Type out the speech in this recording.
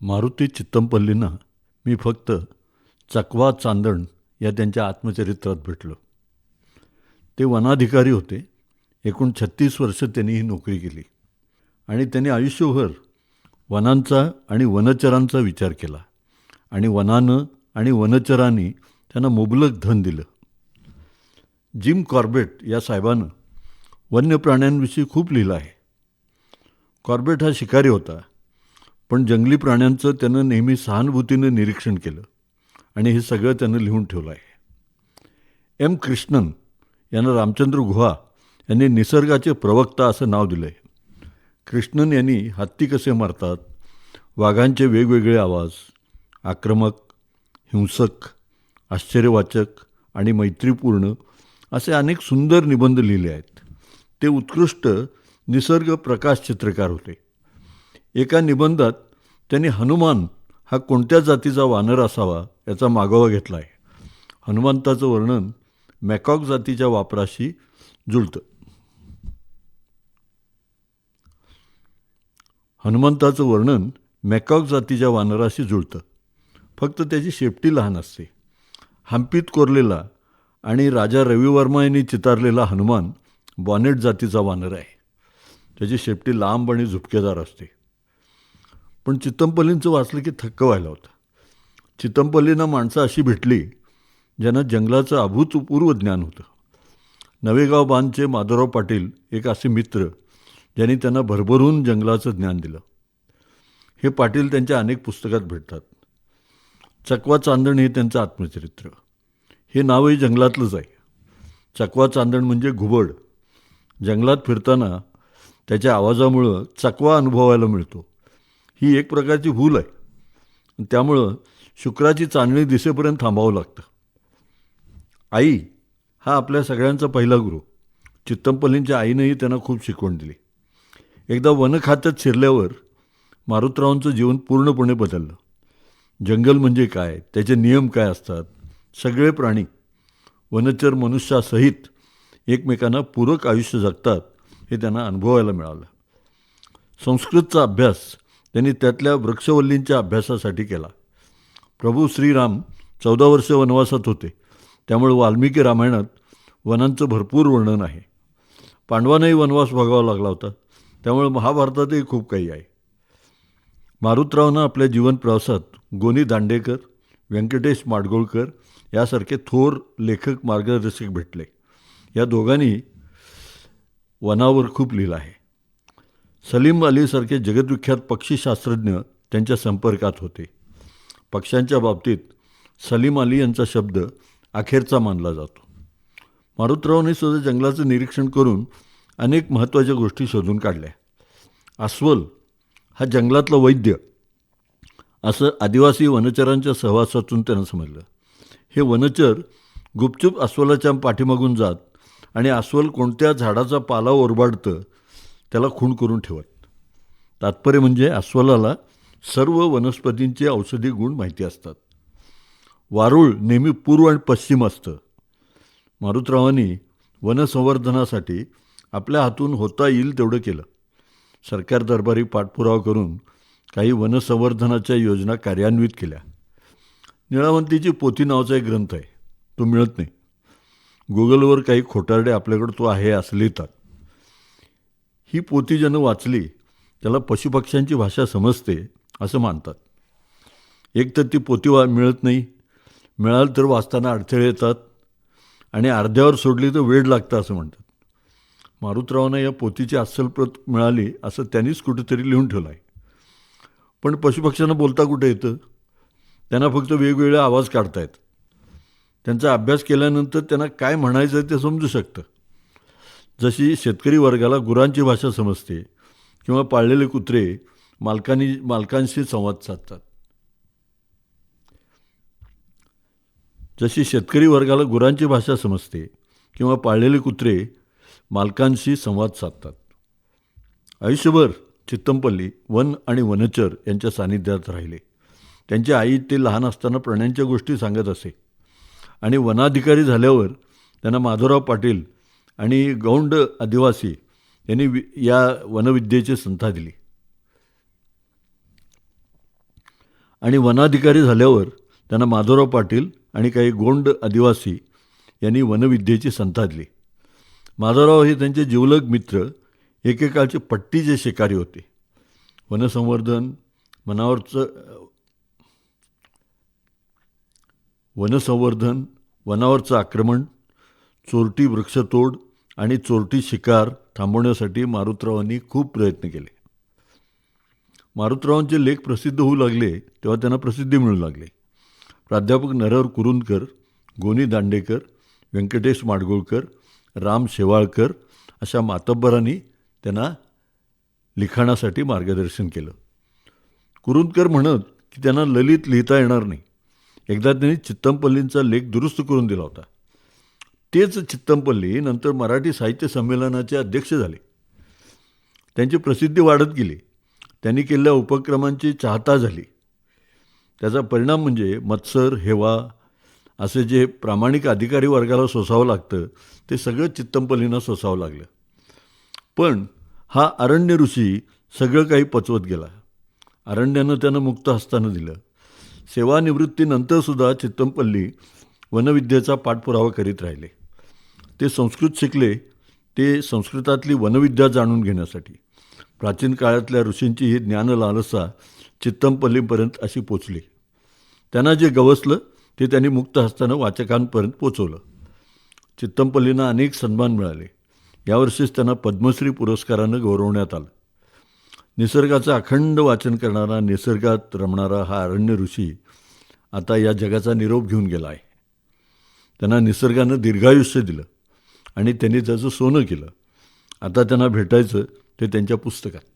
मारुती चित्तमपल्लींना मी फक्त चकवा चांदण या त्यांच्या आत्मचरित्रात भेटलो. ते वनाधिकारी होते. एकूण 36 वर्ष त्यांनी ही नोकरी केली आणि त्यांनी आयुष्यभर वनांचा आणि वनचरांचा विचार केला आणि वनानं आणि वनचरांनी त्यांना मुबलक धन दिलं. जिम कॉर्बेट या साहेबानं वन्य प्राण्यांविषयी खूप लिहिलं आहे. कॉर्बेट हा शिकारी होता, पण जंगली प्राण्यांचं त्यानं नेहमी सहानुभूतीनं निरीक्षण केलं आणि हे सगळं त्यानं लिहून ठेवलं आहे. एम कृष्णन यांना रामचंद्र गुहा यांनी निसर्गाचे प्रवक्ता असं नाव दिलं आहे. कृष्णन यांनी हत्ती कसे मारतात, वाघांचे वेगवेगळे आवाज, आक्रमक, हिंसक, आश्चर्यवाचक आणि मैत्रीपूर्ण असे अनेक सुंदर निबंध लिहिले आहेत. ते उत्कृष्ट निसर्ग प्रकाश चित्रकार होते. एका निबंधात त्यांनी हनुमान हा कोणत्या जातीचा वानर असावा याचा मागोवा घेतला आहे. हनुमंताचं वर्णन मॅकॉक जातीच्या वापराशी जुळतं. हनुमंताचं वर्णन मॅकॉक जातीच्या वानराशी जुळतं, फक्त त्याची शेपटी लहान असते. हंपीत कोरलेला आणि राजा रविवर्मा यांनी चितारलेला हनुमान बॉनेट जातीचा वानर आहे. त्याची शेपटी लांब आणि झुपकेदार असते. पण चित्तमपल्लींचं वाचलं की थक्क व्हायला होतं. चित्तमपल्लींना माणसं अशी भेटली ज्यांना जंगलाचं अभूतपूर्व ज्ञान होतं. नवेगाव बांधचे माधवराव पाटील एक असे मित्र ज्यांनी त्यांना भरभरून जंगलाचं ज्ञान दिलं. हे पाटील त्यांच्या अनेक पुस्तकात भेटतात. चकवा चांदण हे त्यांचं आत्मचरित्र. हे नावही जंगलातलंच आहे. चकवा चांदण म्हणजे घुबड. जंगलात फिरताना त्याच्या आवाजामुळं चकवा अनुभवायला मिळतो. ही एक प्रकारची भूल आहे. त्यामुळं शुक्राची चांदणी दिसेपर्यंत थांबावं लागतं. आई हा आपल्या सगळ्यांचा पहिला गुरु. चित्तमपल्लींच्या आईनंही त्यांना खूप शिकवण दिली. एकदा वनखात्यात शिरल्यावर मारुतरावांचं जीवन पूर्णपणे बदललं. जंगल म्हणजे काय, त्याचे नियम काय असतात, सगळे प्राणी वनचर मनुष्यासहित एकमेकांना पूरक आयुष्य जगतात हे त्यांना अनुभवायला मिळालं. संस्कृतचा अभ्यास त्यांनी त्यातल्या वृक्षवल्लींच्या अभ्यासासाठी केला. प्रभू श्रीराम 14 वर्ष वनवासात होते, त्यामुळे वाल्मिकी रामायणात वनांचं भरपूर वर्णन आहे. पांडवांनाही वनवास भोगावा लागला होता, त्यामुळे महाभारतातही खूप काही आहे. मारुतरावांना आपल्या जीवन प्रवासात गोनी दांडेकर, व्यंकटेश माडगुळकर यासारखे थोर लेखक मार्गदर्शक भेटले. या दोघांनी वनावर खूप लिहिलं आहे. सलीम अलीसारखे जगद्विख्यात पक्षीशास्त्रज्ञ त्यांच्या संपर्कात होते. पक्ष्यांच्या बाबतीत सलीम अली यांचा शब्द अखेरचा मानला जातो. मारुतरावांनी सुद्धा जंगलाचं निरीक्षण करून अनेक महत्त्वाच्या गोष्टी शोधून काढल्या. अस्वल हा जंगलातला वैद्य असं आदिवासी वनचरांच्या सहवासातून त्यांना समजलं. हे वनचर गुपचूप अस्वलाच्या पाठीमागून जात आणि अस्वल कोणत्या झाडाचा पाला ओरबाडतं त्याला खूण करून ठेवत. तात्पर्य म्हणजे अस्वलाला सर्व वनस्पतींचे औषधी गुण माहिती असतात. वारूळ नेहमी पूर्व आणि पश्चिम असतं. मारुतरावांनी वनसंवर्धनासाठी आपल्या हातून होता येईल तेवढं केलं. सरकार दरबारी पाठपुरावा करून काही वनसंवर्धनाच्या योजना कार्यान्वित केल्या. निळावंतीची पोथी नावाचा एक ग्रंथ आहे, तो मिळत नाही. गुगलवर काही खोटारडे आपल्याकडं तो आहे असं लिहितात. ही पोथी ज्यानं वाचली त्याला पशुपक्ष्यांची भाषा समजते असं मानतात. एक तर ती पोथी मिळत नाही, मिळालं तर वाचताना अडथळे येतात आणि अर्ध्यावर सोडली तर वेळ लागतं असं म्हणतात. मारुतरावांना या पोथीची अस्सल प्रत मिळाली असं त्यांनीच कुठेतरी लिहून ठेवलं आहे. पण पशुपक्ष्यांना बोलता कुठे येतं? त्यांना फक्त वेगवेगळे आवाज काढता येतात. त्यांचा अभ्यास केल्यानंतर त्यांना काय म्हणायचं ते समजू शकतं. जशी शेतकरी वर्गाला गुरांची भाषा समजते किंवा पाळलेले कुत्रे मालकांशी संवाद साधतात. जशी शेतकरी वर्गाला गुरांची भाषा समजते किंवा पाळलेले कुत्रे मालकांशी संवाद साधतात. आयुष्यभर चित्तमपल्ली वन आणि वनचर यांच्या सानिध्यात राहिले. त्यांची आई ते लहान असताना प्राण्यांच्या गोष्टी सांगत असे आणि वनाधिकारी झाल्यावर त्यांना माधवराव पाटील आणि गौंड आदिवासी यांनी या वनविद्येची संथा दिली. आणि वनाधिकारी झाल्यावर त्यांना माधवराव पाटील आणि काही गोंड आदिवासी यांनी वनविद्येची संताधली. माधवराव हे त्यांचे जिवलग मित्र एकेकाळचे पट्टीचे शिकारी होते. वनसंवर्धन वनावरचं आक्रमण, चोरटी वृक्षतोड आणि चोरटी शिकार थांबवण्यासाठी मारुतरावांनी खूप प्रयत्न केले. मारुतरावांचे लेख प्रसिद्ध होऊ लागले तेव्हा त्यांना प्रसिद्धी मिळू लागली. प्राध्यापक नरहर कुरुंदकर, गोनी दांडेकर, व्यंकटेश माडगुळकर, राम शेवाळकर अशा मातब्बरांनी त्यांना लिखाणासाठी मार्गदर्शन केलं. कुरुंदकर म्हणत की त्यांना ललित लिहिता येणार नाही. एकदा त्यांनी चित्तमपल्लींचा लेख दुरुस्त करून दिला होता. तेच चित्तमपल्ली नंतर मराठी साहित्य संमेलनाचे अध्यक्ष झाले. त्यांची प्रसिद्धी वाढत गेली. त्यांनी केलेल्या उपक्रमांची चाहता झाली. त्याचा परिणाम म्हणजे मत्सर, हेवा असे जे प्रामाणिक अधिकारी वर्गाला सोसावं लागतं ते सगळं चित्तमपल्लींना सोसावं लागलं. पण हा अरण्य ऋषी सगळं काही पचवत गेला. अरण्यानं त्यानं मुक्त हस्तानं दिलं. सेवानिवृत्तीनंतरसुद्धा चित्तमपल्ली वनविद्येचा पाठपुरावा करीत राहिले. ते संस्कृत शिकले, ते संस्कृतातली वनविद्या जाणून घेण्यासाठी. प्राचीन काळातल्या ऋषींची ही ज्ञानलालसा चित्तमपल्लीपर्यंत अशी पोचली. त्यांना जे गवसलं ते त्यांनी मुक्त हस्तानं वाचकांपर्यंत पोचवलं. चित्तमपल्लींना अनेक सन्मान मिळाले. यावर्षीच त्यांना पद्मश्री पुरस्कारानं गौरवण्यात आलं. निसर्गाचं अखंड वाचन करणारा, निसर्गात रमणारा हा अरण्य ऋषी आता या जगाचा निरोप घेऊन गेला आहे. त्यांना निसर्गानं दीर्घायुष्य दिलं आणि त्यांनी त्याचं सोनं केलं. आता त्यांना भेटायचं ते त्यांच्या पुस्तकात.